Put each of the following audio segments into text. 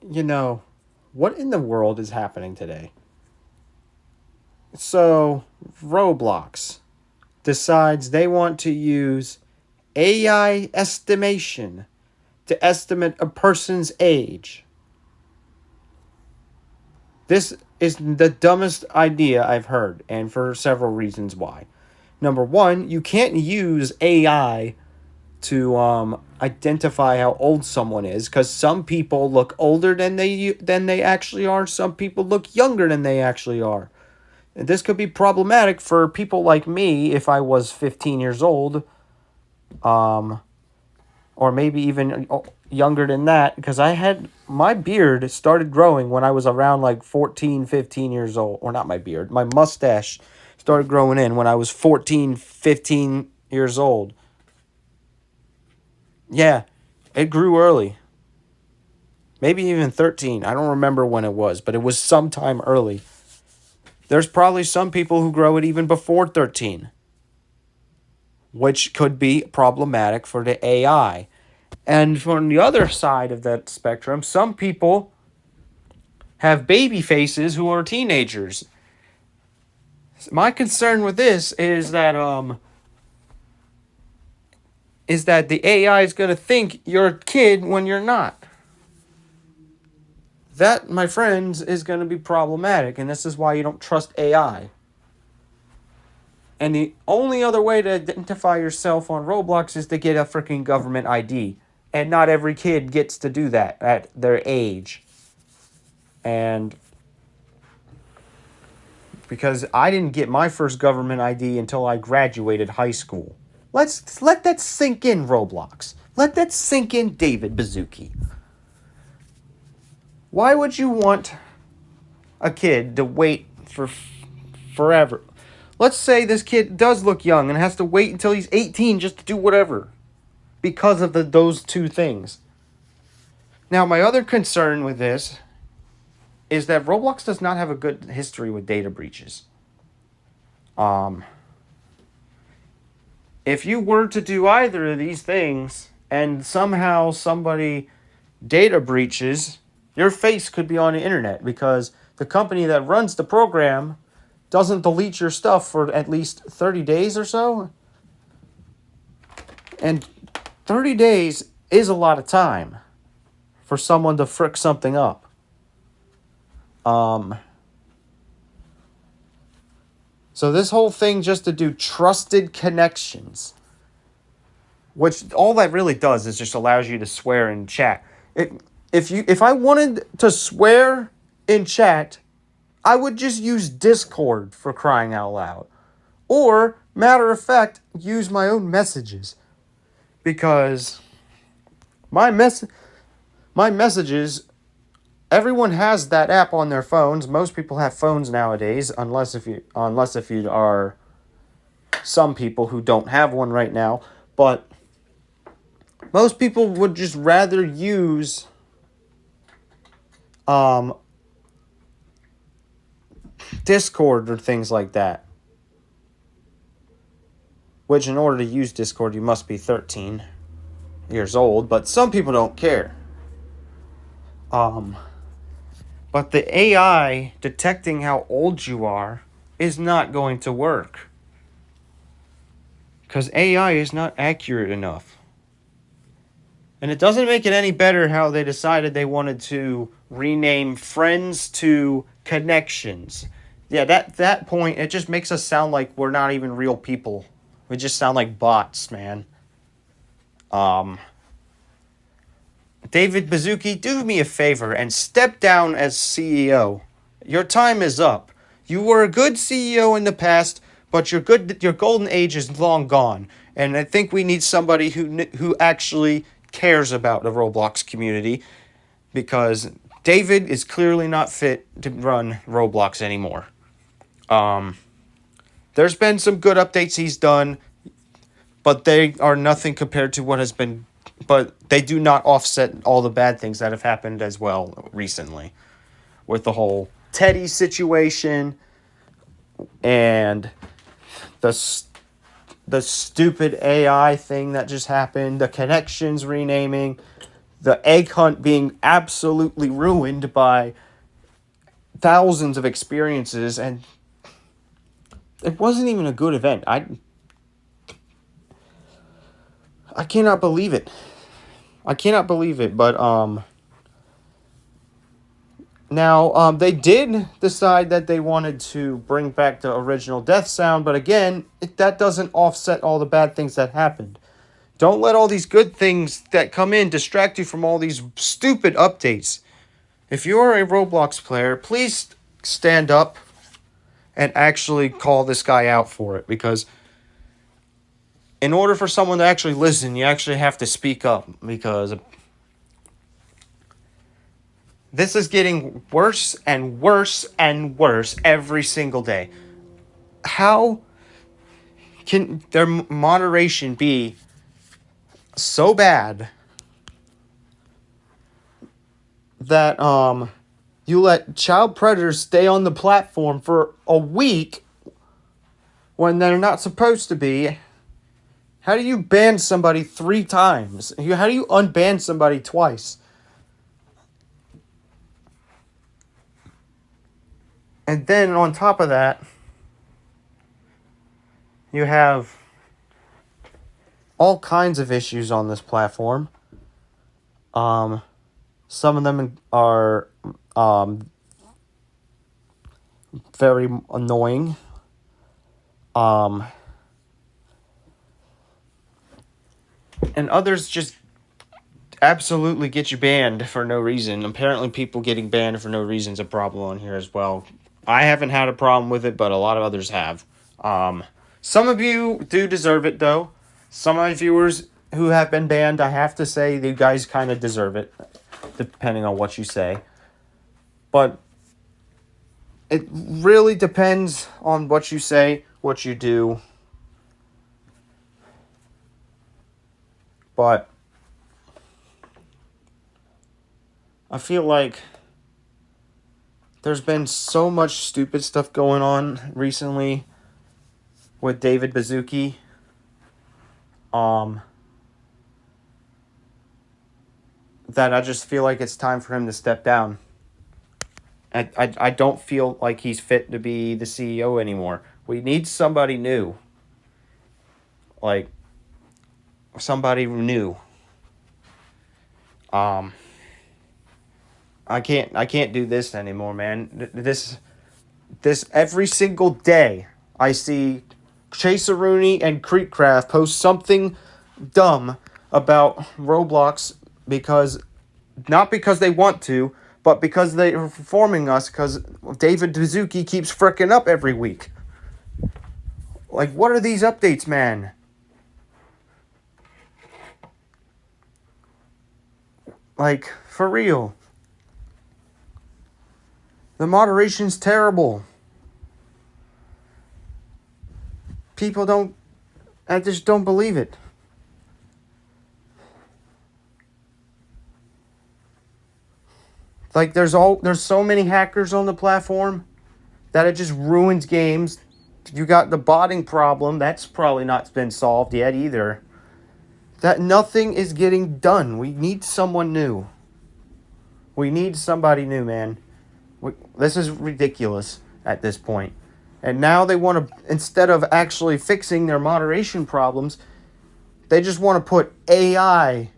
you know, what in the world is happening today? So, Roblox decides they want to use AI estimation to estimate a person's age. This is the dumbest idea I've heard, and for several reasons why. Number one, you can't use AI to identify how old someone is because some people look older than they actually are. Some people look younger than they actually are. And this could be problematic for people like me if I was 15 years old, um, or maybe even younger than that, because I had my beard started growing when I was around like 14, 15 years old. Or not my beard, my mustache started growing in when I was 14, 15 years old. Yeah, it grew early. Maybe even 13. I don't remember when it was, but it was sometime early. There's probably some people who grow it even before 13, which could be problematic for the AI. And from the other side of that spectrum, some people have baby faces who are teenagers. My concern with this is that the AI is going to think you're a kid when you're not. That, my friends, is going to be problematic, and this is why you don't trust AI. And the only other way to identify yourself on Roblox is to get a freaking government ID. And not every kid gets to do that at their age. And because I didn't get my first government ID until I graduated high school. Let that sink in, Roblox. Let that sink in, David Baszucki. Why would you want a kid to wait for forever? Let's say this kid does look young and has to wait until he's 18 just to do whatever because of those two things. Now, my other concern with this is that Roblox does not have a good history with data breaches. Um, if you were to do either of these things and somehow somebody data breaches, your face could be on the internet because the company that runs the program doesn't delete your stuff for at least 30 days or so. And 30 days is a lot of time for someone to frick something up. So this whole thing just to do trusted connections, which all that really does is just allows you to swear in chat. If I wanted to swear in chat, I would just use Discord, for crying out loud. Or, matter of fact, use my own messages. Because my messages, everyone has that app on their phones. Most people have phones nowadays, unless if you are some people who don't have one right now. But most people would just rather use um, Discord or things like that. Which, in order to use Discord, you must be 13 years old. But some people don't care. But the AI detecting how old you are is not going to work. Because AI is not accurate enough. And it doesn't make it any better how they decided they wanted to rename friends to connections. Yeah, that point, it just makes us sound like we're not even real people. We just sound like bots, man. David Baszucki, do me a favor and step down as CEO. Your time is up. You were a good CEO in the past, but your golden age is long gone. And I think we need somebody who actually cares about the Roblox community, because David is clearly not fit to run Roblox anymore. There's been some good updates he's done, but they are nothing compared to what has been. But they do not offset all the bad things that have happened as well recently, with the whole Teddy situation and the stupid AI thing that just happened, the connections renaming, the egg hunt being absolutely ruined by thousands of experiences, and it wasn't even a good event. I cannot believe it. I cannot believe it, but now they did decide that they wanted to bring back the original death sound, but again, that doesn't offset all the bad things that happened. Don't let all these good things that come in distract you from all these stupid updates. If you are a Roblox player, please stand up and actually call this guy out for it, because in order for someone to actually listen, you actually have to speak up, because this is getting worse and worse and worse every single day. How can their moderation be so bad that you let child predators stay on the platform for a week when they're not supposed to be? How do you ban somebody 3 times? How do you unban somebody twice? And then on top of that, you have all kinds of issues on this platform. Some of them are very annoying. And others just absolutely get you banned for no reason. Apparently people getting banned for no reason is a problem on here as well. I haven't had a problem with it, but a lot of others have. Some of you do deserve it, though. Some of my viewers who have been banned, I have to say, you guys kind of deserve it, depending on what you say. But it really depends on what you say, what you do. But I feel like there's been so much stupid stuff going on recently with David Baszucki. That I just feel like it's time for him to step down. I don't feel like he's fit to be the CEO anymore. We need somebody new. Like, somebody new. I can't do this anymore, man. This every single day I see Chaseroonie and Creekcraft post something dumb about Roblox, not because they want to, but because they are performing us, because David Baszucki keeps fricking up every week. Like, what are these updates, man? Like, for real. The moderation's terrible. I just don't believe it. Like, there's so many hackers on the platform that it just ruins games. You got the botting problem. That's probably not been solved yet either. That nothing is getting done. We need someone new. We need somebody new, man. This is ridiculous at this point. And now they want to, instead of actually fixing their moderation problems, they just want to put AI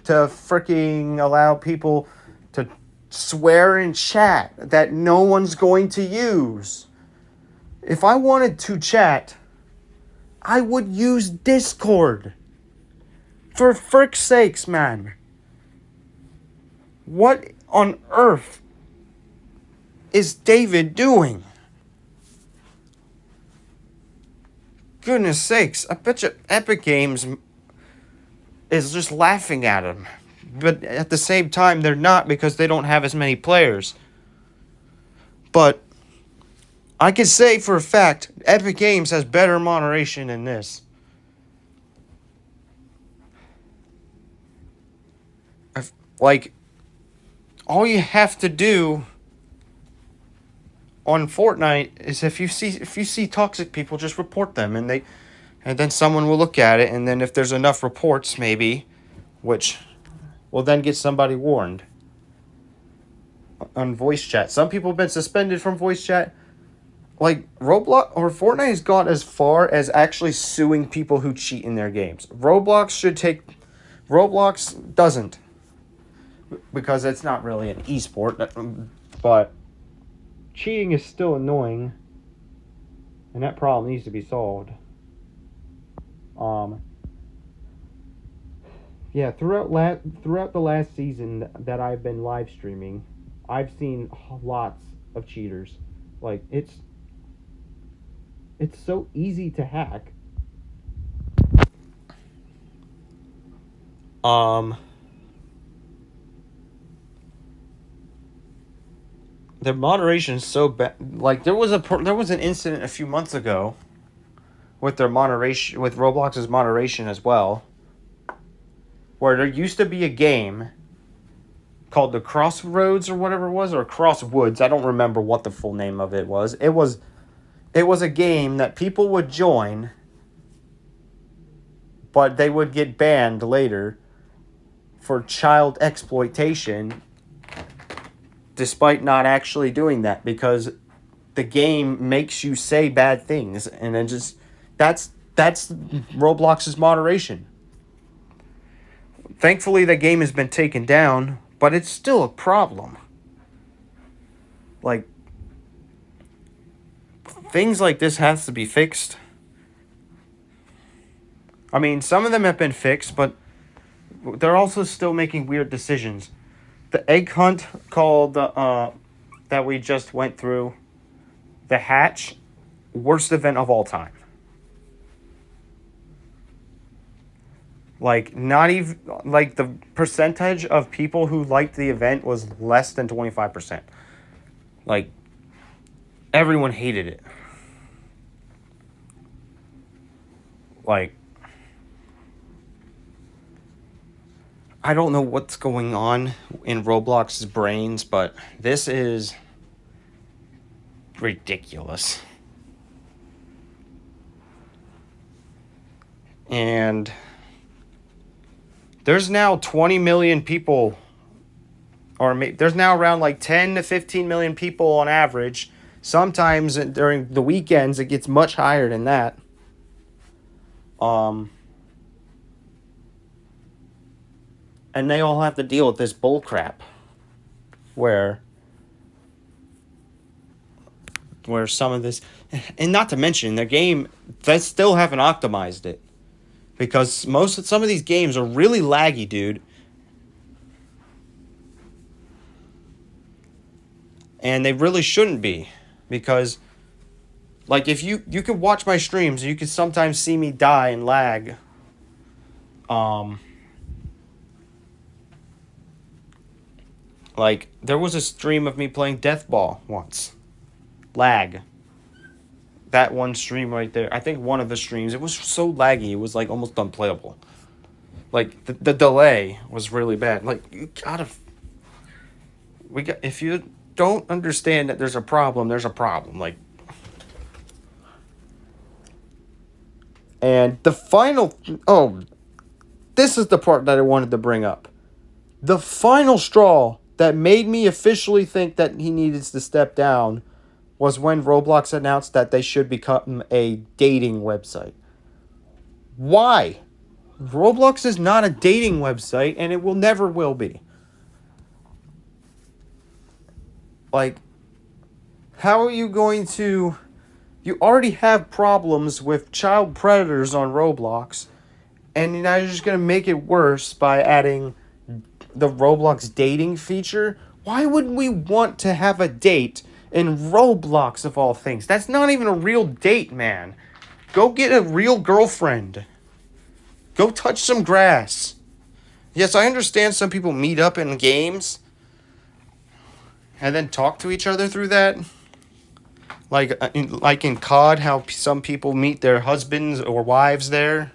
to freaking allow people to swear in chat that no one's going to use. If I wanted to chat, I would use Discord. For frick's sakes, man. What on earth is David doing? Goodness sakes, I bet you Epic Games is just laughing at him. But at the same time, they're not, because they don't have as many players. But I can say for a fact, Epic Games has better moderation than this. Like, all you have to do on Fortnite is if you see toxic people, just report them, and then someone will look at it, and then if there's enough reports, maybe, which will then get somebody warned on voice chat. Some people have been suspended from voice chat. Like, Roblox or Fortnite has gone as far as actually suing people who cheat in their games. Roblox doesn't, because it's not really an esport, but cheating is still annoying, and that problem needs to be solved. Yeah, throughout the last season that I've been live streaming, I've seen lots of cheaters. Like, it's so easy to hack. The moderation is so bad. Like, there was an incident a few months ago with their moderation, with Roblox's moderation as well, where there used to be a game called the Crossroads or whatever it was, or Crosswoods. I don't remember what the full name of it was. It was a game that people would join, but they would get banned later for child exploitation, despite not actually doing that, because the game makes you say bad things, and then just that's Roblox's moderation. Thankfully, the game has been taken down, but it's still a problem. Like, things like this has to be fixed. I mean, some of them have been fixed, but they're also still making weird decisions. The egg hunt called that we just went through, the hatch, worst event of all time. Like, not even, like, the percentage of people who liked the event was less than 25%. Like, everyone hated it. Like, I don't know what's going on in Roblox's brains, but this is ridiculous. And there's now 20 million people, or there's now around like 10 to 15 million people on average. Sometimes during the weekends, it gets much higher than that. And they all have to deal with this bull crap where some of this, and not to mention the game, they still haven't optimized it, because some of these games are really laggy, dude. And they really shouldn't be, because like, if you can watch my streams, you can sometimes see me die and lag. Like, there was a stream of me playing Death Ball once. Lag. That one stream right there. I think one of the streams, it was so laggy, it was like almost unplayable. Like, the delay was really bad. Like, you gotta... if you don't understand that there's a problem, there's a problem. Like... And the final... Oh, this is the part that I wanted to bring up. The final straw that made me officially think that he needed to step down was when Roblox announced that they should become a dating website. Why? Roblox is not a dating website, and it never will be. Like, how are you going to... You already have problems with child predators on Roblox, and now you're just going to make it worse by adding the Roblox dating feature? Why would we want to have a date in Roblox, of all things? That's not even a real date, man. Go get a real girlfriend. Go touch some grass. Yes, I understand some people meet up in games and then talk to each other through that. Like in COD, how some people meet their husbands or wives there.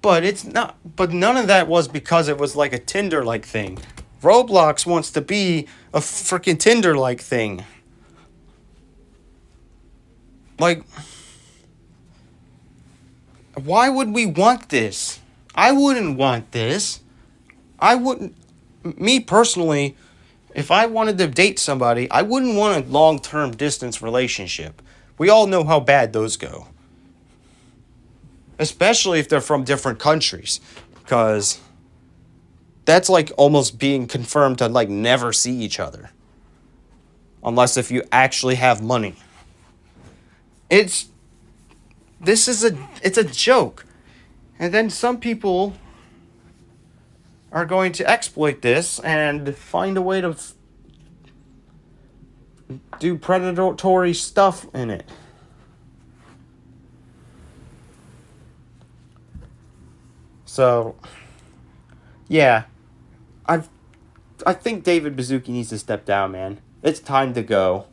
But it's not. But none of that was because it was like a Tinder-like thing. Roblox wants to be a freaking Tinder-like thing. Like, why would we want this? I wouldn't want this. I wouldn't, me personally, if I wanted to date somebody, I wouldn't want a long term distance relationship. We all know how bad those go, especially if they're from different countries, because that's like almost being confirmed to like never see each other, unless if you actually have money. It's this is a it's a joke, and then some people are going to exploit this and find a way to do predatory stuff in it. So, yeah, I've I think David Baszucki needs to step down, man. It's time to go.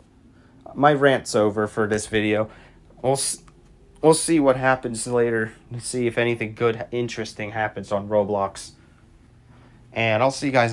My rant's over for this video. We'll we'll see what happens later. See if anything good, interesting happens on Roblox. And I'll see you guys in